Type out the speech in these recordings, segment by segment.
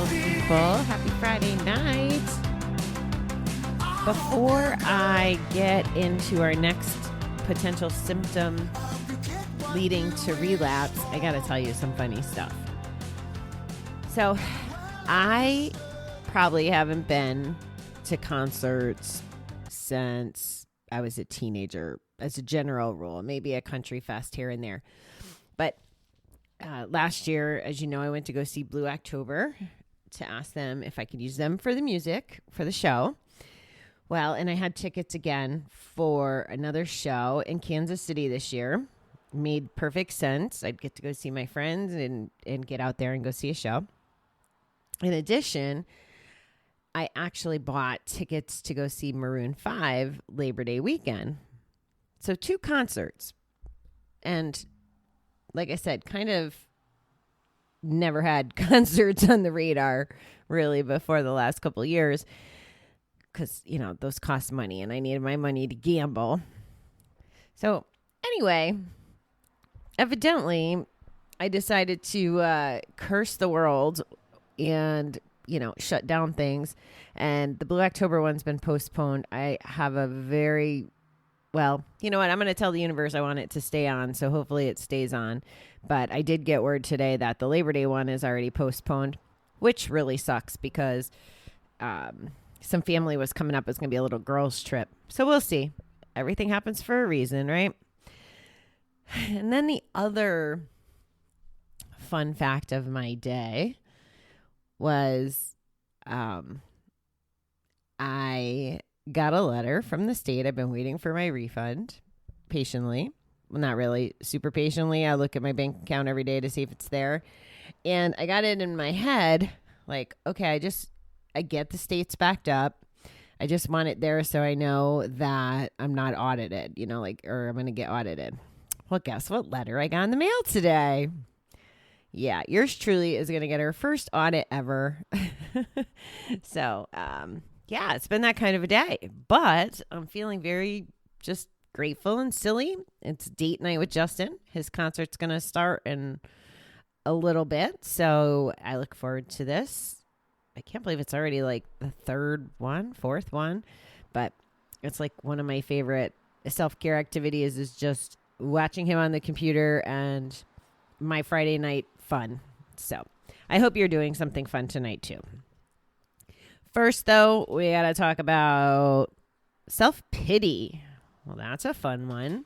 beautiful people. Happy Friday night. Before I get into our next potential symptom leading to relapse, I got to tell you some funny stuff. So I probably haven't been to concerts since I was a teenager, as a general rule, maybe a country fest here and there. But last year, as you know, I went to go see Blue October to ask them if I could use them for the music, for the show. Well, and I had tickets again for another show in Kansas City this year. Made perfect sense. I'd get to go see my friends and get out there and go see a show. In addition, I actually bought tickets to go see Maroon 5 Labor Day weekend. So 2 concerts. And like I said, kind of never had concerts on the radar really before the last couple of years. Because, you know, those cost money and I needed my money to gamble. So anyway, evidently, I decided to curse the world and, you know, shut down things. And the Blue October one's been postponed. I have a very, well, you know what? I'm going to tell the universe I want it to stay on. So hopefully it stays on. But I did get word today that the Labor Day one is already postponed, which really sucks because some family was coming up. It's going to be a little girls' trip. So we'll see. Everything happens for a reason, right? And then the other fun fact of my day was I got a letter from the state. I've been waiting for my refund patiently. Well, not really super patiently. I look at my bank account every day to see if it's there. And I got it in my head, like, okay, I get the state's backed up. I just want it there so I know that I'm not audited, you know, like, or I'm going to get audited. Well, guess what letter I got in the mail today? Yeah, yours truly is going to get her first audit ever. So, yeah, it's been that kind of a day. But I'm feeling very just grateful and silly. It's date night with Justin. His concert's going to start in a little bit. So I look forward to this. I can't believe it's already like the fourth one, but it's like one of my favorite self-care activities is just watching him on the computer and my Friday night fun. So I hope you're doing something fun tonight too. First though, we got to talk about self-pity. Well, that's a fun one.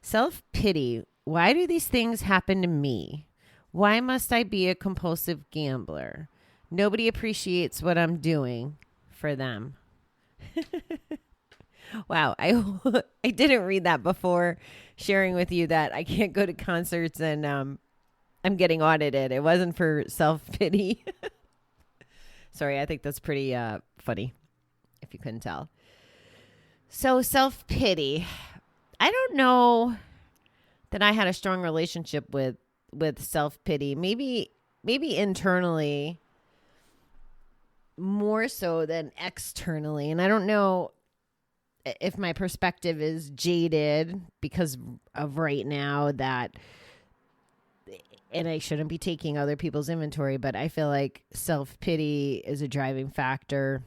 Self-pity. Why do these things happen to me? Why must I be a compulsive gambler? Nobody appreciates what I'm doing for them. Wow. I didn't read that before sharing with you that I can't go to concerts and I'm getting audited. It wasn't for self-pity. Sorry, I think that's pretty funny, if you couldn't tell. So self-pity. I don't know that I had a strong relationship with self-pity. Maybe internally more so than externally. And I don't know if my perspective is jaded because of right now that, and I shouldn't be taking other people's inventory, but I feel like self-pity is a driving factor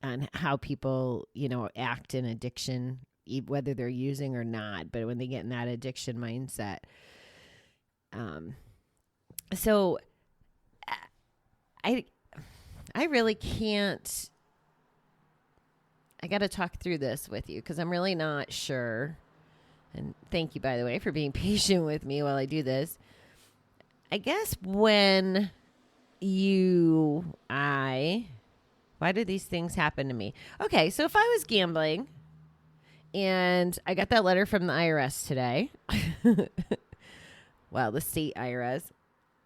on how people, you know, act in addiction, whether they're using or not. But when they get in that addiction mindset, so I really can't. I got to talk through this with you because I'm really not sure. And thank you, by the way, for being patient with me while I do this. I guess why do these things happen to me? Okay, so if I was gambling and I got that letter from the IRS today, well, the state IRS,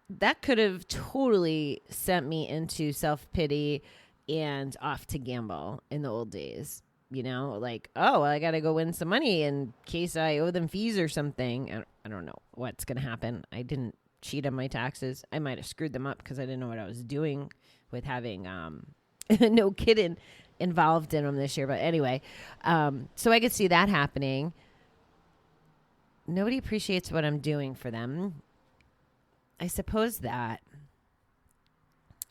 that could have totally sent me into self-pity and off to gamble in the old days. You know, like, oh, I got to go win some money in case I owe them fees or something. I don't know what's going to happen. I didn't cheat on my taxes. I might have screwed them up because I didn't know what I was doing with having no Kiddin involved in them this year. But anyway, so I could see that happening. Nobody appreciates what I'm doing for them. I suppose that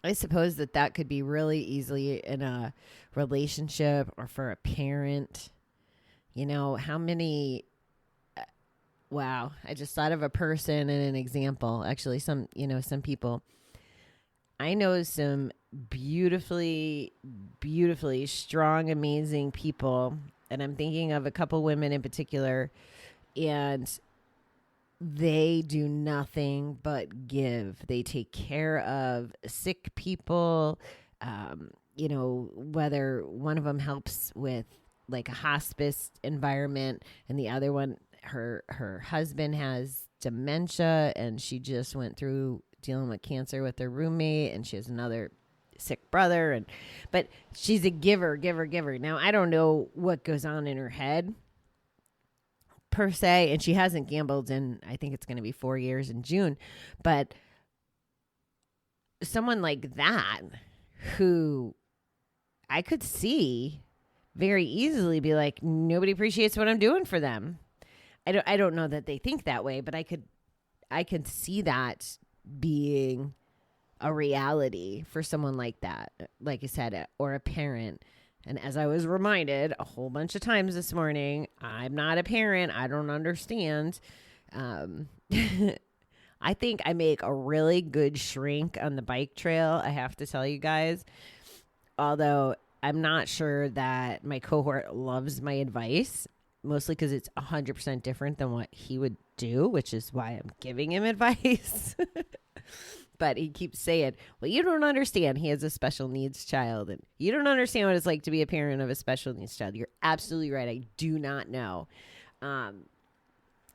I suppose that could be really easily in a relationship or for a parent. How many, wow, I just thought of a person and an example. Actually, some people. I know some beautifully, beautifully strong, amazing people. And I'm thinking of a couple women in particular. And they do nothing but give. They take care of sick people. Whether one of them helps with like a hospice environment and the other one, her husband has dementia and she just went through dealing with cancer with her roommate, and she has another sick brother, but she's a giver. Now, I don't know what goes on in her head per se, and she hasn't gambled in, I think it's going to be 4 years in June, but someone like that who I could see very easily be like, nobody appreciates what I'm doing for them. I don't know that they think that way, but I could see that being a reality for someone like that, like I said, or a parent. And as I was reminded a whole bunch of times this morning, I'm not a parent. I don't understand. I think I make a really good shrink on the bike trail, I have to tell you guys. Although I'm not sure that my cohort loves my advice, mostly because it's 100% different than what he would do, which is why I'm giving him advice. But he keeps saying, well, you don't understand. He has a special needs child, and you don't understand what it's like to be a parent of a special needs child. You're absolutely right. I do not know.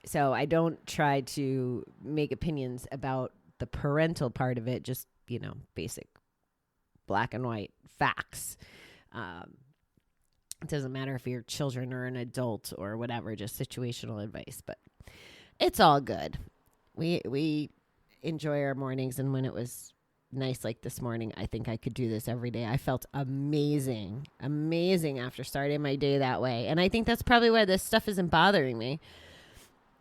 So I don't try to make opinions about the parental part of it, just, basic black and white facts. It doesn't matter if your children are an adult or whatever, just situational advice, but it's all good. We enjoy our mornings, and when it was nice like this morning, I think I could do this every day. I felt amazing after starting my day that way, and I think that's probably why this stuff isn't bothering me.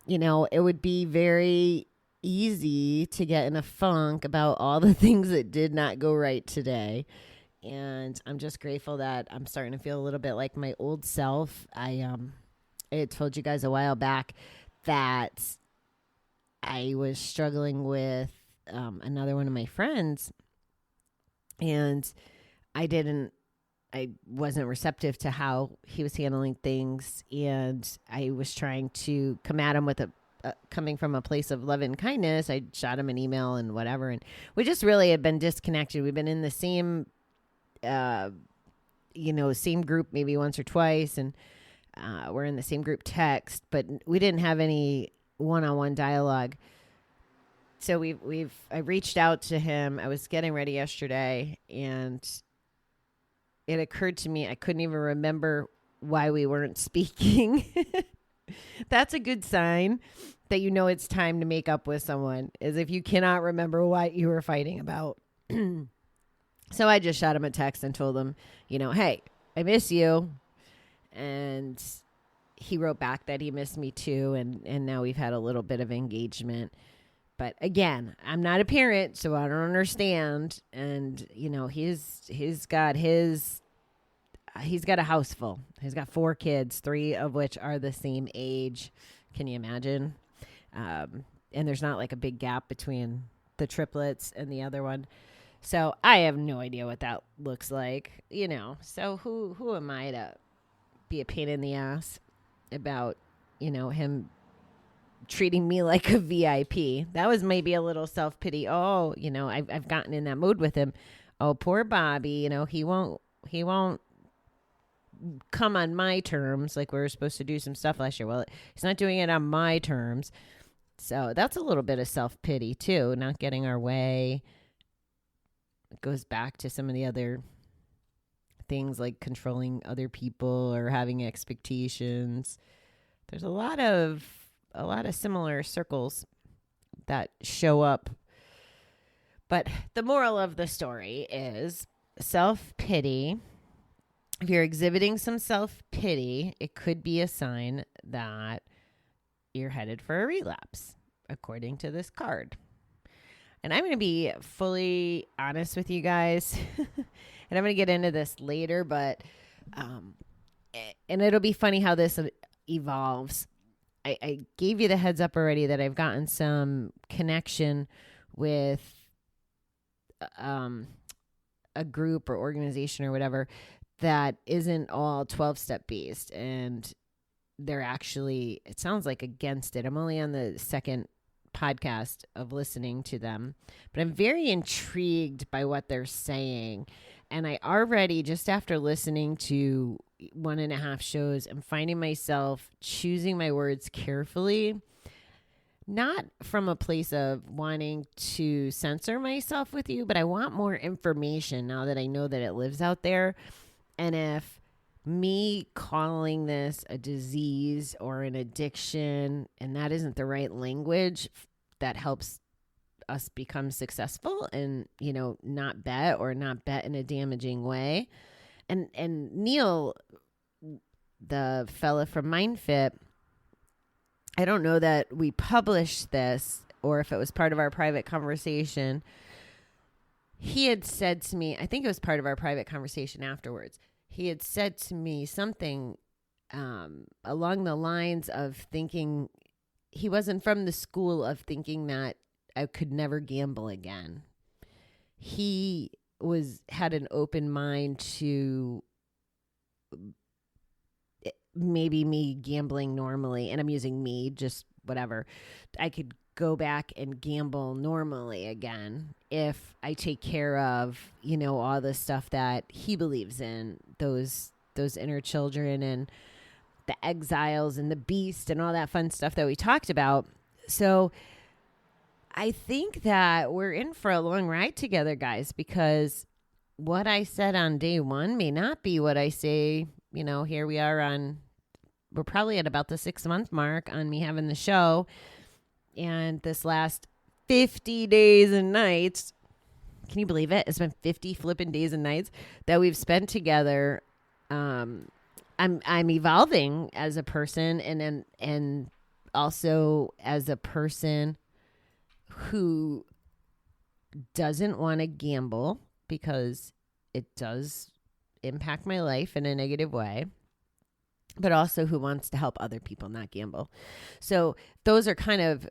It would be very easy to get in a funk about all the things that did not go right today, and I'm just grateful that I'm starting to feel a little bit like my old self. I told you guys a while back that I was struggling with another one of my friends, and I wasn't receptive to how he was handling things, and I was trying to come at him with coming from a place of love and kindness. I shot him an email and whatever, and we just really had been disconnected. We've been in the same, same group maybe once or twice, and we're in the same group text, but we didn't have any one-on-one dialogue. So I reached out to him. I was getting ready yesterday, and it occurred to me I couldn't even remember why we weren't speaking. That's a good sign that it's time to make up with someone, is if you cannot remember what you were fighting about. So I just shot him a text and told him, hey, I miss you. And he wrote back that he missed me too, and now we've had a little bit of engagement. But again, I'm not a parent, so I don't understand. And he's got a house full. He's got 4 kids, 3 of which are the same age. Can you imagine? And there's not like a big gap between the triplets and the other one. So I have no idea what that looks like, So who am I to be a pain in the ass about, him treating me like a VIP? That was maybe a little self-pity. Oh, I've gotten in that mood with him. Oh, poor Bobby, he won't come on my terms like we were supposed to do some stuff last year. Well, he's not doing it on my terms. So that's a little bit of self-pity too, not getting our way. It goes back to some of the other things like controlling other people or having expectations. There's a lot of similar circles that show up. But the moral of the story is self-pity. If you're exhibiting some self-pity, it could be a sign that you're headed for a relapse, according to this card. And I'm going to be fully honest with you guys. And I'm going to get into this later, but, and it'll be funny how this evolves. I gave you the heads up already that I've gotten some connection with a group or organization or whatever that isn't all 12-step based. And they're actually, it sounds like, against it. I'm only on the second podcast of listening to them, but I'm very intrigued by what they're saying. And I already, just after listening to 1.5 shows, I'm finding myself choosing my words carefully, not from a place of wanting to censor myself with you, but I want more information now that I know that it lives out there. And if me calling this a disease or an addiction, and that isn't the right language that helps us become successful and, not bet in a damaging way. And Neil, the fella from MindFit, I don't know that we published this or if it was part of our private conversation. He had said to me, I think it was part of our private conversation afterwards, he had said to me something along the lines of thinking he wasn't from the school of thinking that I could never gamble again. He had an open mind to maybe me gambling normally, and I'm using me, just whatever. I could go back and gamble normally again if I take care of, all the stuff that he believes in, those inner children and the exiles and the beast and all that fun stuff that we talked about. So I think that we're in for a long ride together, guys, because what I said on day one may not be what I say. Here we are we're probably at about the 6-month mark on me having the show. And this last 50 days and nights, can you believe it? It's been 50 flipping days and nights that we've spent together. I'm evolving as a person and also as a person who doesn't want to gamble because it does impact my life in a negative way, but also who wants to help other people not gamble. So those are kind of,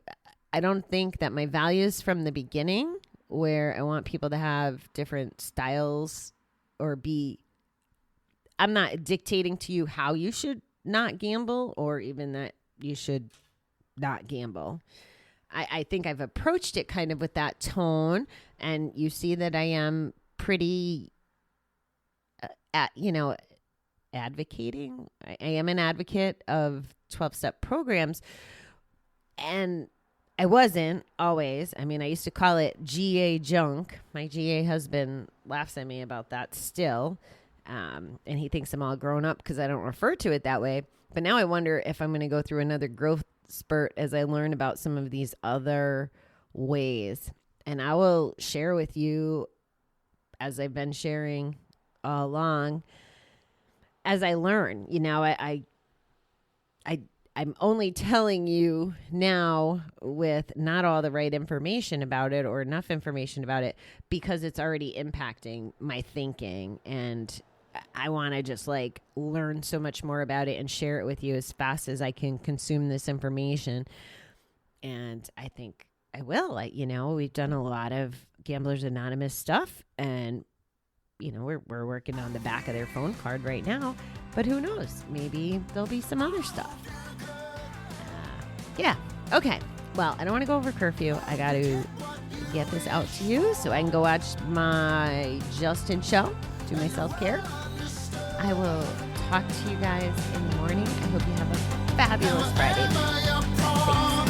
I don't think that my values from the beginning, where I want people to have different styles or I'm not dictating to you how you should not gamble or even that you should not gamble. I think I've approached it kind of with that tone, and you see that I am pretty, advocating. I am an advocate of 12-step programs, and I wasn't always. I mean, I used to call it GA junk. My GA husband laughs at me about that still, and he thinks I'm all grown up because I don't refer to it that way. But now I wonder if I'm going to go through another growth spurt as I learn about some of these other ways. And I will share with you, as I've been sharing all along, as I learn. I'm only telling you now with not all the right information about it or enough information about it because it's already impacting my thinking, and I want to just learn so much more about it and share it with you as fast as I can consume this information. And I think I will. We've done a lot of Gamblers Anonymous stuff, and we're working on the back of their phone card right now, but who knows? Maybe there'll be some other stuff. Yeah. Okay. Well, I don't want to go over curfew. I got to get this out to you so I can go watch my Justin show, do my self-care. I will talk to you guys in the morning. I hope you have a fabulous Friday. Thanks.